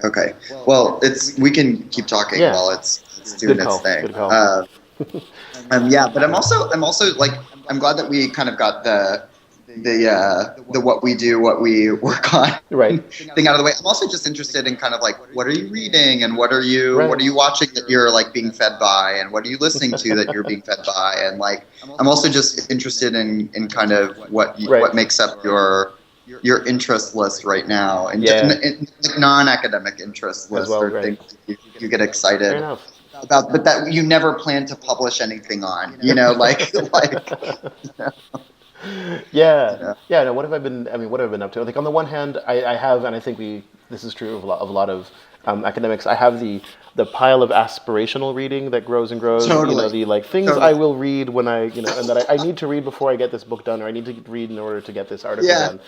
Okay. Well, we can keep talking Yeah, while it's doing good its call. thing. Good call. Yeah, but I'm also like I'm glad that we kind of got the what we do, what we work on Right. thing out of the way. I'm also just interested in kind of like what are you reading and what Right. are you watching that you're like being fed by and what are you listening to that you're being fed by and like I'm also just interested in kind of Right. what makes up your interest list right now and Yeah. like non-academic interest As list well. or Right. things you get Fair excited enough. about, but that you never plan to publish anything on, Yeah, you know. yeah. No, what have I been? I mean, what have I been up to? Like on the one hand, I have, and I think we. This is true of a lot of academics. I have the pile of aspirational reading that grows and grows. You know, Totally, the like things I totally. will read when and that I need to read before I get this book done, or I need to read in order to get this article Yeah, done.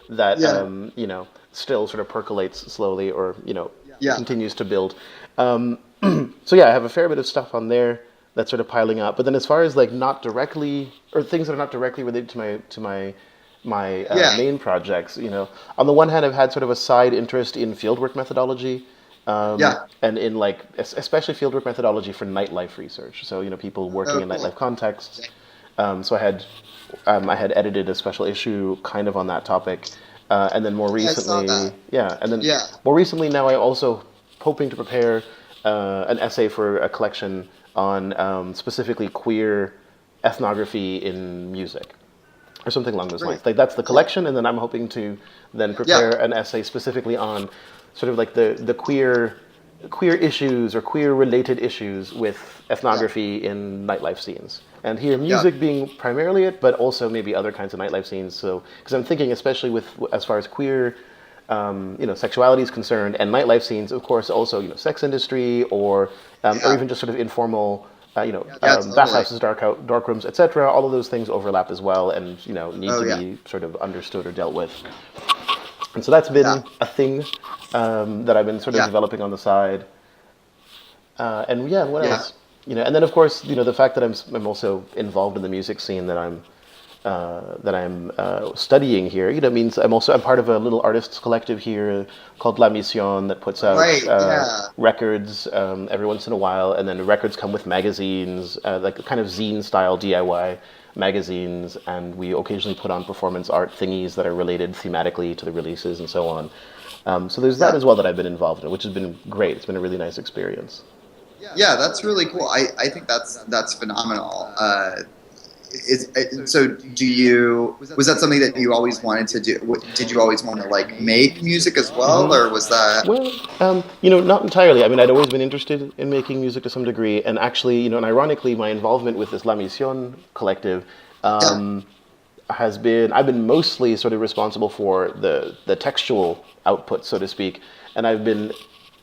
That yeah, still sort of percolates slowly, or yeah. continues to build. So yeah, I have a fair bit of stuff on there that's sort of piling up. But then as far as like not directly or things that are not directly related to my Yeah, main projects, on the one hand, I've had sort of a side interest in fieldwork methodology, yeah. and in like especially fieldwork methodology for nightlife research. So people working Oh, in cool. nightlife contexts. So I had edited a special issue kind of on that topic, and then more Yeah, I saw recently, that. yeah, and then Yeah. more recently now I also hoping to prepare an essay for a collection on specifically queer ethnography in music or something along those Great. lines. Like that's the Cool. collection, and then I'm hoping to then prepare Yeah. an essay specifically on sort of like the queer issues or queer related issues with Yeah. ethnography in nightlife scenes. And here, Yeah. music being primarily it, but also maybe other kinds of nightlife scenes. So, because I'm thinking, especially with as far as queer, sexuality is concerned, and nightlife scenes, of course, also sex industry or Yeah. even just sort of informal, Yeah. Totally. bathhouses, dark rooms, etc. All of those things overlap as well, and need Oh to yeah. be sort of understood or dealt with. And so that's Yeah. been a thing that I've been sort of Yeah. developing on the side. And yeah, what Yeah. else? And then of course, the fact that I'm also involved in the music scene that I'm studying here. Means I'm part of a little artists collective here called La Mission that puts out Right. Yeah. records every once in a while, and then the records come with magazines, like kind of zine style DIY magazines, and we occasionally put on performance art thingies that are related thematically to the releases and so on. So there's that Yeah. as well that I've been involved in, which has been great. It's been a really nice experience. Yeah. That's really cool. I think that's phenomenal. So do you was that something that you always wanted to do? Did you always want to like make music as well, or was that? Well, not entirely. I mean, I'd always been interested in making music to some degree, and actually, and ironically, my involvement with this La Mission collective Yeah. I've been mostly sort of responsible for the textual output, so to speak, and I've been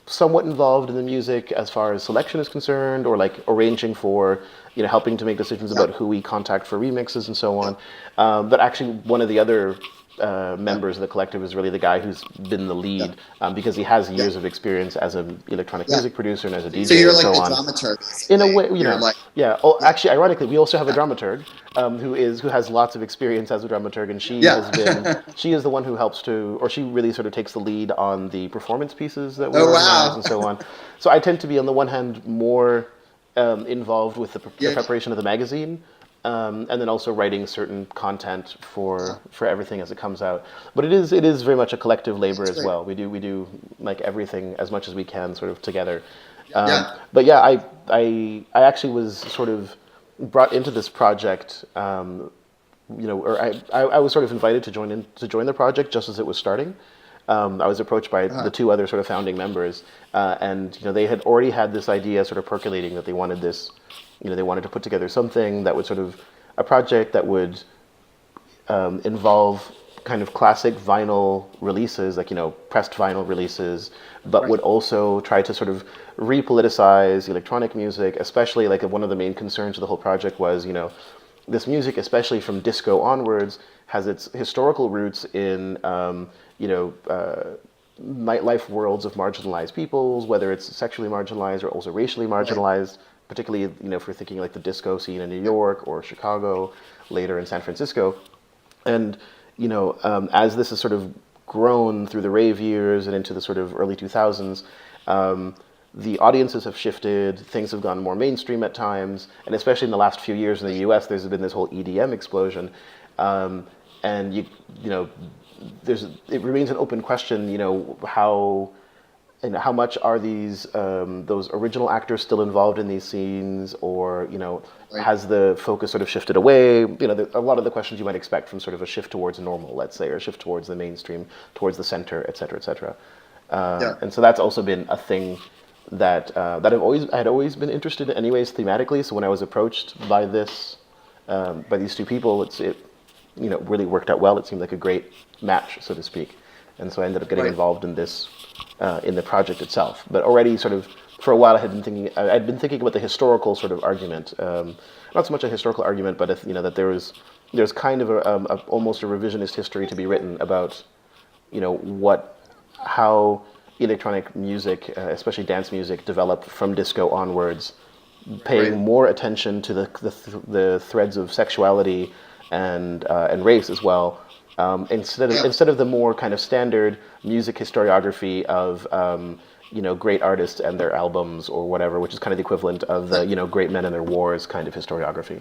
somewhat involved in the music as far as selection is concerned, or like arranging for, helping to make decisions Yeah. about who we contact for remixes and so on. But actually, one of the other Yeah. members of the collective is really the guy who's been the Yeah. lead because he has Yeah. years of experience as an electronic Yeah. music producer and as a So DJ you're and like so the on. dramaturg, In a basically. way, You're like, yeah. Oh, yeah, actually, ironically, we also have a yeah, dramaturg who has lots of experience as a dramaturg, and yeah. she is the one who helps to, or she really sort of takes the lead on the performance pieces that we Oh organize wow. and so on. So I tend to be on the one hand more involved with the Yeah. preparation of the magazine, and then also writing certain content Uh, for everything as it comes out. But it is very much a collective labor that's as great. well. We do like everything as much as we can, sort of together. Yeah. But yeah, I actually was sort of brought into this project. Or I was sort of invited to join the project just as it was starting. I was approached by Uh-huh. the two other sort of founding members, and they had already had this idea sort of percolating that they wanted this, they wanted to put together something that would sort of a project that would involve kind of classic vinyl releases, like pressed vinyl releases, but Right. would also try to sort of repoliticize electronic music, especially like one of the main concerns of the whole project was this music, especially from disco onwards, has its historical roots in nightlife worlds of marginalized peoples, whether it's sexually marginalized or also racially Right. marginalized. Particularly, if we're thinking like the disco scene in New Yep. York or Chicago, later in San Francisco, and as this is sort of grown through the rave years and into the sort of early 2000s, the audiences have shifted, things have gone more mainstream at times, and especially in the last few years in the US, there's been this whole EDM explosion. And you know, it remains an open question, you know, how much are these those original actors still involved in these scenes, or you know, Right. has the focus sort of shifted away? You know, a lot of the questions you might expect from sort of a shift towards normal, let's say, or a shift towards the mainstream, towards the center, et cetera, et cetera. Yeah. And so that's also been a thing that I had always been interested in, anyways, thematically. So when I was approached by by these two people, it you know really worked out well. It seemed like a great match, so to speak. And so I ended up getting Right. involved in this in the project itself. But already, sort of for a while, I'd been thinking about the historical sort of argument. Not so much a historical argument, but if, you know, that there's kind of almost a revisionist history to be written about, you know, how electronic music, especially dance music, developed from disco onwards, paying Right. more attention to the threads of sexuality and race as well, Yeah. instead of the more kind of standard music historiography of you know, great artists and their albums or whatever, which is kind of the equivalent of the, you know, great men and their wars kind of historiography.